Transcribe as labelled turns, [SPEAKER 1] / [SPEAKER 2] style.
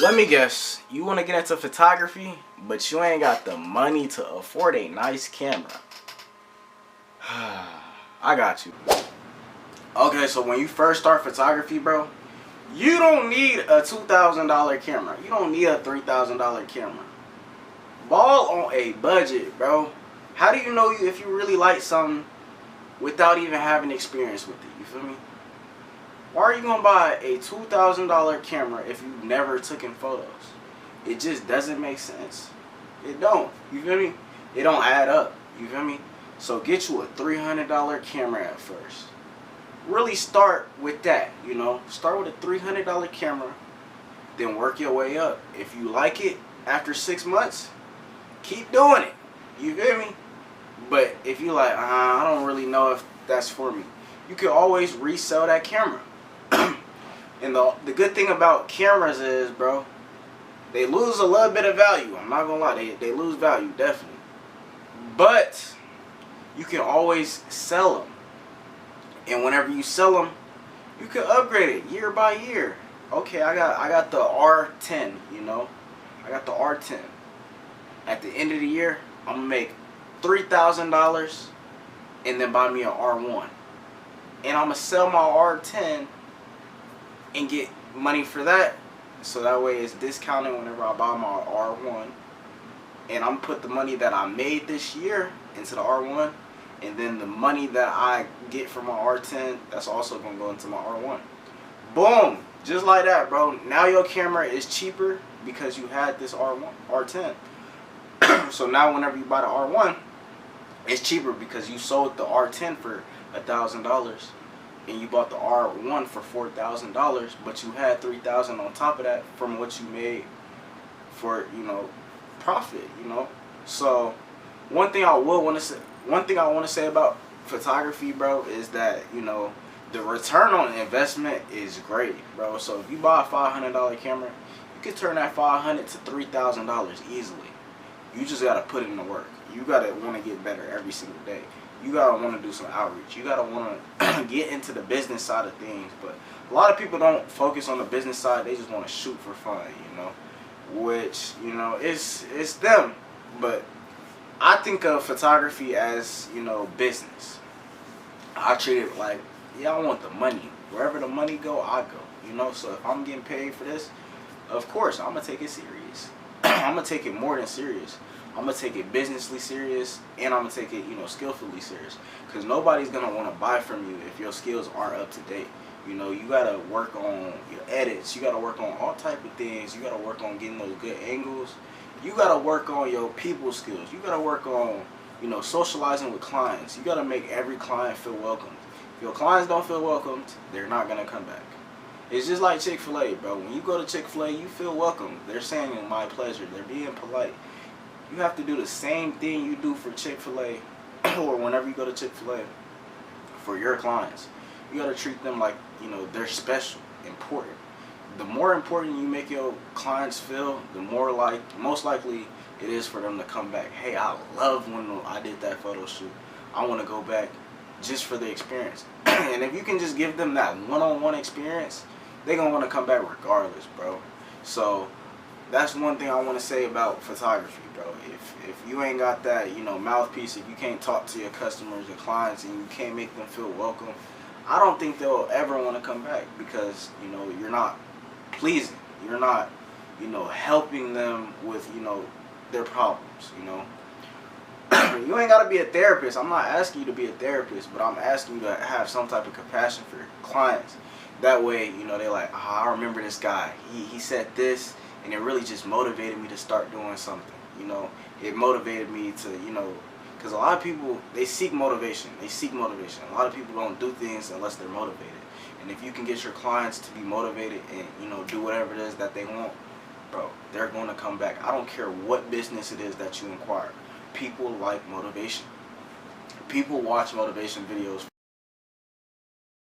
[SPEAKER 1] Let me guess, you want to get into photography, but you ain't got the money to afford a nice camera. I got you. Okay, so when you first start photography, bro, you don't need a $2,000 camera. You don't need a $3,000 camera. Ball on a budget, bro. How do you know if you really like something without even having experience with it? You feel me? Why are you going to buy a $2,000 camera if you never taken photos? It just doesn't make sense. It don't. You feel me? It don't add up. You feel me? So get you a $300 camera at first. Really start with that, you know. Start with a $300 camera, then work your way up. If you like it after 6 months, keep doing it. You feel me? But if you like, I don't really know if that's for me, you can always resell that camera. And the good thing about cameras is, bro, they lose a little bit of value. I'm not gonna lie, they lose value, definitely. But you can always sell them. And whenever you sell them, you can upgrade it year by year. Okay, I got the R10, you know. I got the R10. At the end of the year, I'm gonna make $3,000 and then buy me an R1. And I'm gonna sell my R10 and get money for that, so that way it's discounted whenever I buy my R1. And I'm put the money that I made this year into the R1, and then the money that I get from my R10, that's also gonna go into my R1. Boom, just like that, bro. Now your camera is cheaper because you had this R10. So now whenever you buy the R1, it's cheaper because you sold the R10 for $1,000 and you bought the R1 for $4,000, but you had $3,000 on top of that from what you made for, you know, profit, you know. So one thing I want to say about photography, bro, is that, you know, the return on investment is great, bro. So if you buy a $500 camera, you can turn that $500 to $3,000 easily. You just gotta put in the work. You gotta want to get better every single day. You gotta want to do some outreach. You gotta want to get into the business side of things. But a lot of people don't focus on the business side. They just want to shoot for fun, you know. Which, you know, it's them. But I think of photography as, you know, business. I treat it like, yeah, I want the money. Wherever the money go, I go. You know, so if I'm getting paid for this, of course, I'm going to take it serious. I'm going to take it more than serious. I'm going to take it businessly serious, and I'm going to take it, you know, skillfully serious. Because nobody's going to want to buy from you if your skills aren't up to date. You know, you got to work on your edits. You got to work on all type of things. You got to work on getting those good angles. You got to work on your people skills. You got to work on, you know, socializing with clients. You got to make every client feel welcomed. If your clients don't feel welcomed, they're not going to come back. It's just like Chick-fil-A, bro. When you go to Chick-fil-A, you feel welcome. They're saying, my pleasure. They're being polite. You have to do the same thing you do for Chick-fil-A or whenever you go to Chick-fil-A for your clients. You got to treat them like, you know, they're special, important. The more important you make your clients feel, the more most likely it is for them to come back. Hey, I love when I did that photo shoot. I want to go back just for the experience. And if you can just give them that one-on-one experience, they're going to want to come back regardless, bro. So that's one thing I want to say about photography, bro. If you ain't got that, you know, mouthpiece, if you can't talk to your customers, your clients, and you can't make them feel welcome, I don't think they'll ever want to come back because, you know, you're not pleasing. You're not, you know, helping them with, you know, their problems, you know. You ain't got to be a therapist. I'm not asking you to be a therapist, but I'm asking you to have some type of compassion for your clients. That way, you know, they're like, I remember this guy. He said this, and it really just motivated me to start doing something, you know. It motivated me to, you know, because a lot of people, they seek motivation. They seek motivation. A lot of people don't do things unless they're motivated. And if you can get your clients to be motivated and, you know, do whatever it is that they want, bro, they're going to come back. I don't care what business it is that you inquire. People like motivation. People watch motivation videos